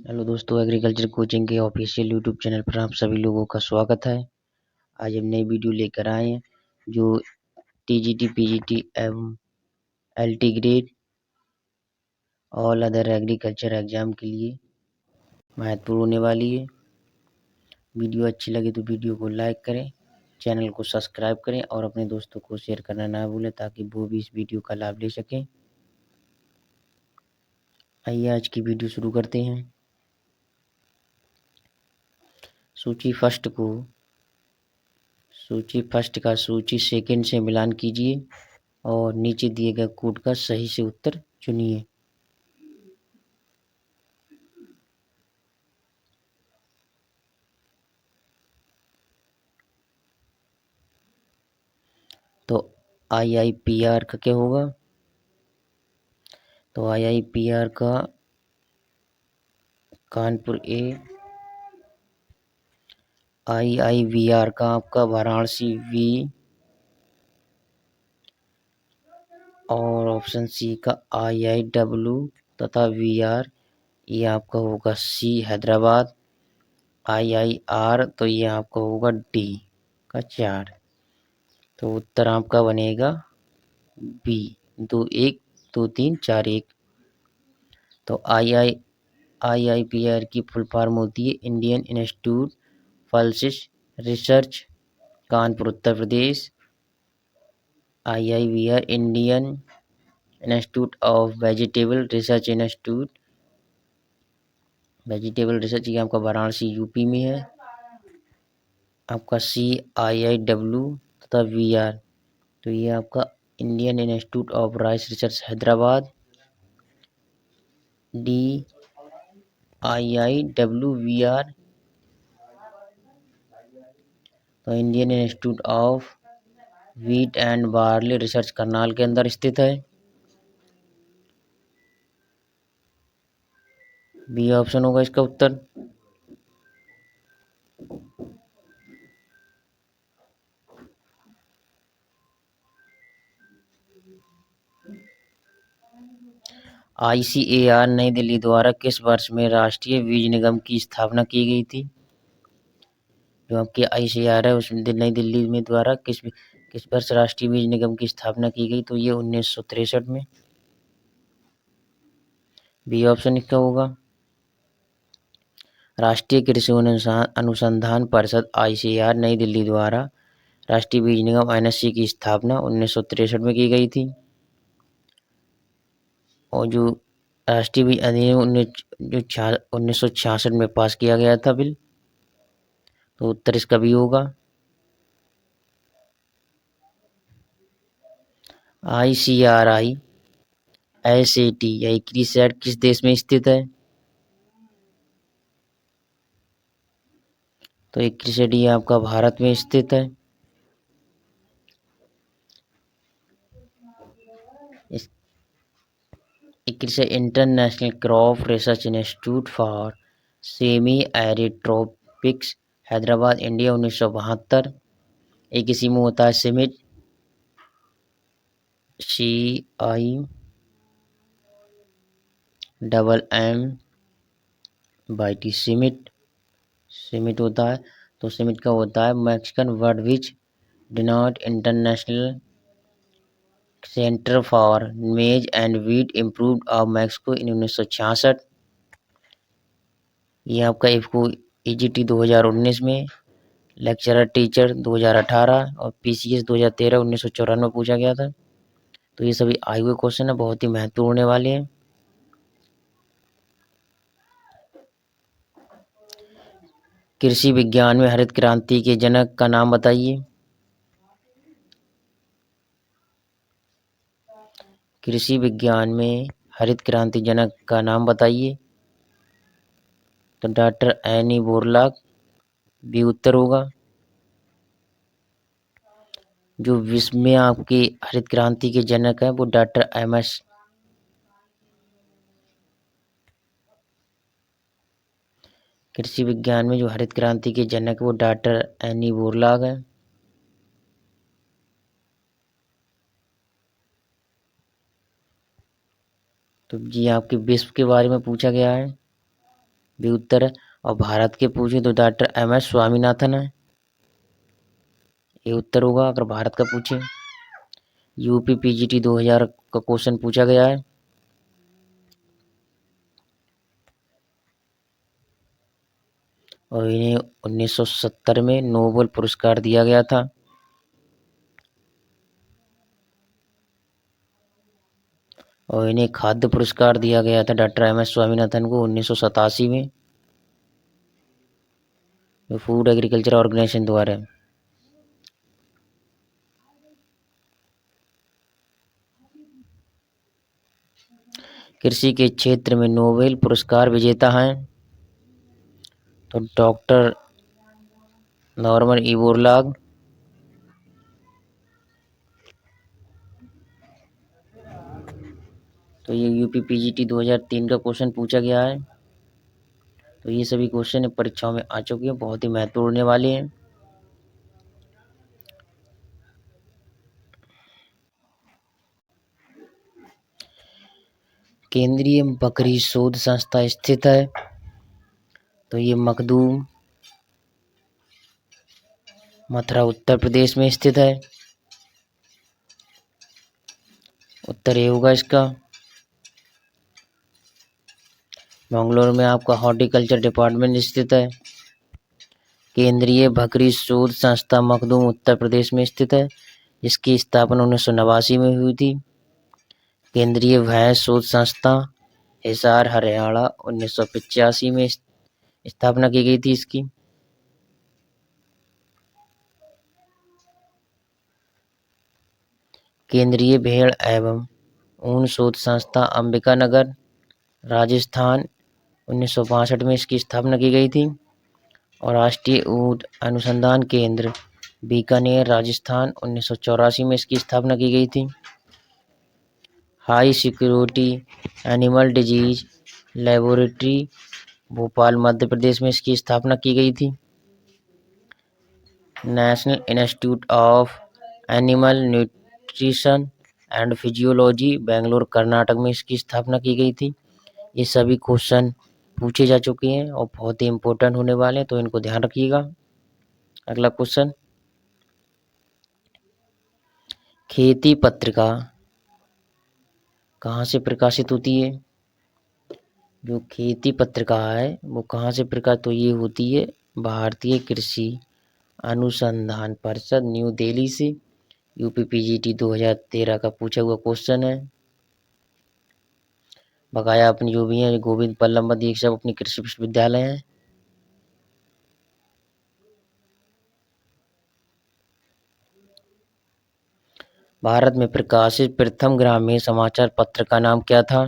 Hello दोस्तों, agriculture coaching के official YouTube channel पर आप सभी लोगों का स्वागत है। आज हम नई वीडियो लेकर आए हैं जो टीजीटी, पीजीटी एवं LT grade all other agriculture exam के लिए महत्वपूर्ण होने वाली है। वीडियो अच्छी लगे तो वीडियो को लाइक करें, चैनल को सब्सक्राइब करें और अपने दोस्तों को शेयर करना ना भूलें ताकि वो भी इस वीडियो का लाभ ले सकें। आइए आज की वीडियो शुरू करते हैं। सूची फर्स्ट का सूची सेकंड से मिलान कीजिए और नीचे दिए गए कोड का सही से उत्तर चुनिए। तो IIPR का क्या होगा? तो IIPR का कानपुर ए, IIVR का आपका वाराणसी V और ऑप्शन सी का IIW तथा VR ये आपका होगा C हैदराबाद। IIR तो ये आपका होगा D का 4। तो उत्तर आपका बनेगा B 2-1-2-3-4-1। तो IIPR की फुल फॉर्म होती है Indian institute pulses research, Kanpur Uttar Pradesh. IIVR Indian institute of vegetable research vegetable research ये आपका वाराणसी यूपी में है। आपका CIIW तथा VR तो ये आपका Indian institute of rice research Hyderabad. DIIWVR तो Indian institute of wheat and barley research Karnal के अंदर स्थित है। बी ऑप्शन होगा इसका उत्तर। ICAR नई दिल्ली द्वारा किस वर्ष में राष्ट्रीय बीज निगम की स्थापना की गई थी? जो आपकी ICAR है उस नई दिल्ली में द्वारा किस वर्ष राष्ट्रीय बीज निगम की स्थापना की गई? तो ये 1963 में। बी ऑप्शन इसका होगा। राष्ट्रीय कृषि अनुसंधान परिषद ICAR नई दिल्ली द्वारा राष्ट्रीय बीज निगम NSC की स्थापना 1963 में की गई थी। और जो राष्ट्रीय बीज अधिनियम 1966 में पास किया गया था बिल, तो उत्तर इसका भी होगा। ICRI SAT या ICRISAT किस देश में स्थित है? तो ICRISAT ये आपका भारत में स्थित है। ICRISAT international crop research institute for semi arid tropics Hyderabad India 1972। एक इसी में होता है सिमिट CIMMT सिमिट होता है। तो सिमिट का होता है Mexican word which denote international centre for maize and wheat improved of Mexico in 1966। ये आपका इफको EGT 2019 में, लेक्चरर टीचर 2018 और PCS 2013 1994 में पूछा गया था। तो ये सभी आए हुए क्वेश्चन है, बहुत ही महत्वपूर्ण होने वाले हैं। कृषि विज्ञान में हरित क्रांति के जनक का नाम बताइए। कृषि विज्ञान में हरित क्रांति जनक का नाम बताइए। तो डॉक्टर एनी बोरलॉग भी उत्तर होगा। जो विश्व में आपकी हरित क्रांति के जनक है वो डॉक्टर MS कृषि विज्ञान में जो हरित क्रांति के जनक वो डॉक्टर एनी बोरलॉग है। तो जी आपके विश्व के बारे में पूछा गया है। बी उत्तर है। और भारत के पूछे तो डॉक्टर एम एस स्वामीनाथन है, ये उत्तर होगा अगर भारत का पूछे। यूपी पीजीटी 2000 का क्वेश्चन पूछा गया है। और इन्हें 1970 में नोबेल पुरस्कार दिया गया था। और इन्हें खाद्य पुरस्कार दिया गया था डॉक्टर एम एस स्वामीनाथन को 1987 में, फूड एग्रीकल्चर ऑर्गेनाइजेशन द्वारा। कृषि के क्षेत्र में नोबेल पुरस्कार विजेता हैं तो डॉक्टर नॉर्मन ई बोरलॉग। तो ये यूपी पीजीटी 2003 का क्वेश्चन पूछा गया है। तो ये सभी क्वेश्चन परीक्षाओं में आ चुके हैं, बहुत ही महत्वपूर्ण होने वाले हैं। केंद्रीय बकरी शोध संस्था स्थित है तो ये मखदूम, मथुरा, उत्तर प्रदेश में स्थित है। उत्तर ए होगा इसका। बेंगलोर में आपका हॉर्टिकल्चर डिपार्टमेंट स्थित है। केंद्रीय बकरी शोध संस्था मखदूम उत्तर प्रदेश में स्थित है, जिसकी स्थापना 1989 में हुई थी। केंद्रीय भैंस शोध संस्था हिसार, हरियाणा, 1985 में स्थापना की गई थी इसकी। केंद्रीय भेड़ एवं ऊन शोध संस्था अंबिकानगर, राजस्थान, 1962 में इसकी स्थापना की गई थी। और राष्ट्रीय ऊँट अनुसंधान केंद्र बीकानेर, राजस्थान, 1984 में इसकी स्थापना की गई थी। High security animal disease laboratory Bhopal, Madhya Pradesh में इसकी स्थापना की गई थी। National institute of animal nutrition and physiology Bangalore, Karnataka में इसकी स्थापना की गई थी। ये सभी क्वेश्चन पूछे जा चुके हैं और बहुत ही इम्पोर्टेंट होने वाले हैं, तो इनको ध्यान रखिएगा। अगला क्वेश्चन, खेती पत्रिका कहाँ से प्रकाशित होती है? जो खेती पत्रिका है वो कहाँ से प्रकाशित, तो ये होती है भारतीय कृषि अनुसंधान परिषद, न्यू दिल्ली से। यूपी पीजीटी 2013 का पूछा हुआ क्वेश्चन है। बकाया अपनी जो भी है गोविंद बल्लभ ये सब अपनी कृषि विश्वविद्यालय हैं। भारत में प्रकाशित प्रथम ग्रामीण समाचार पत्र का नाम क्या था?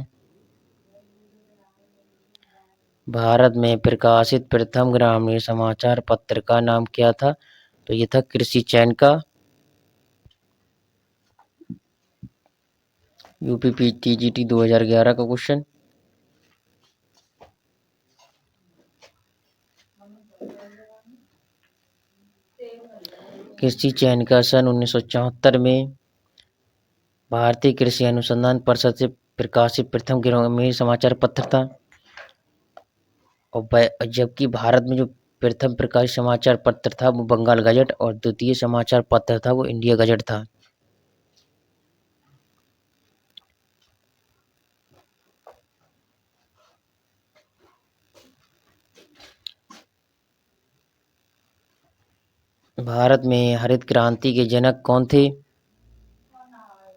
भारत में प्रकाशित प्रथम ग्रामीण समाचार पत्र का नाम क्या था? तो ये था कृषि चैन का। यूपी पीजीटी 2011 का क्वेश्चन। कृषि चयन का सन 1974 में भारतीय कृषि अनुसंधान परिषद से प्रकाशित प्रथम ग्रामीण समाचार पत्र था। और जबकि भारत में जो प्रथम प्रकाशित समाचार पत्र था वो बंगाल गजट और द्वितीय समाचार पत्र था वो इंडिया गजट था। भारत में हरित क्रांति के जनक कौन थे?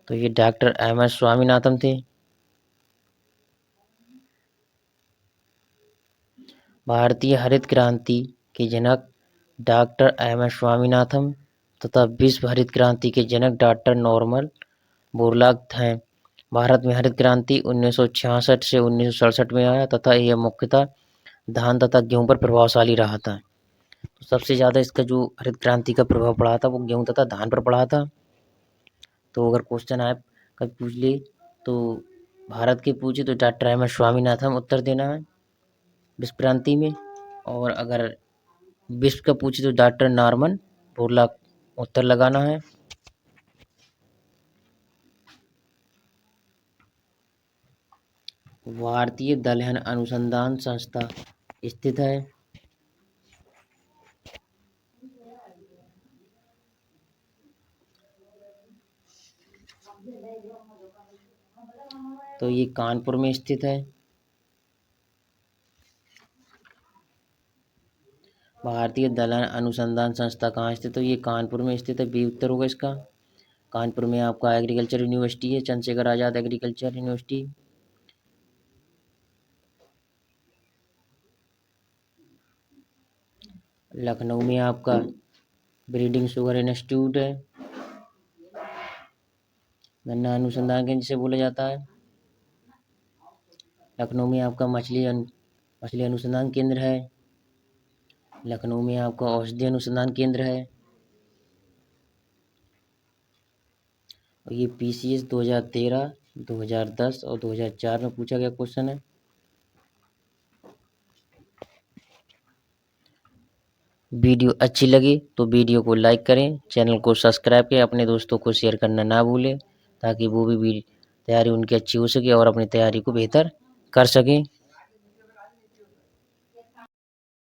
तो ये डॉक्टर एम एस स्वामीनाथन थे। भारतीय हरित क्रांति के जनक डॉक्टर एम एस स्वामीनाथन तथा विश्व हरित क्रांति के जनक डॉक्टर नॉर्मन बोरलॉग हैं। भारत में हरित क्रांति 1966 से 1967 में आया तथा यह मुख्यतः धान तथा गेहूं पर प्रभावशाली रहा था। तो सबसे ज़्यादा इसका जो हरित क्रांति का प्रभाव पड़ा था वो गेहूं तथा धान पर पड़ा था। तो अगर क्वेश्चन आए कभी पूछ ले तो भारत के पूछे तो डॉक्टर एम एस स्वामीनाथन उत्तर देना है विश्व क्रांति में। और अगर विश्व का पूछे तो डॉक्टर नॉर्मन बोरलॉग उत्तर लगाना है। भारतीय दलहन अनुसंधान संस्था स्थित है। तो ये कानपुर में स्थित है। भारतीय दलहन अनुसंधान संस्था कहाँ स्थित है? तो ये कानपुर में स्थित है। बी उत्तर होगा इसका। कानपुर में आपका एग्रीकल्चर यूनिवर्सिटी है, चंद्रशेखर आजाद एग्रीकल्चर यूनिवर्सिटी। लखनऊ में आपका ब्रीडिंग शुगर इंस्टीट्यूट है, गन्ना अनुसंधान केंद्र जिसे बोला जाता है। लखनऊ में आपका मछली अनुसंधान केंद्र है। लखनऊ में आपका औषधि अनुसंधान केंद्र है। और ये PCS 2013, 2010 और 2004 में पूछा गया क्वेश्चन है। वीडियो अच्छी लगी तो वीडियो को लाइक करें, चैनल को सब्सक्राइब करें, अपने दोस्तों को शेयर करना ना भूलें ताकि वो भी तैयारी उनकी अच्छी हो सके और अपनी तैयारी को बेहतर कर सकें।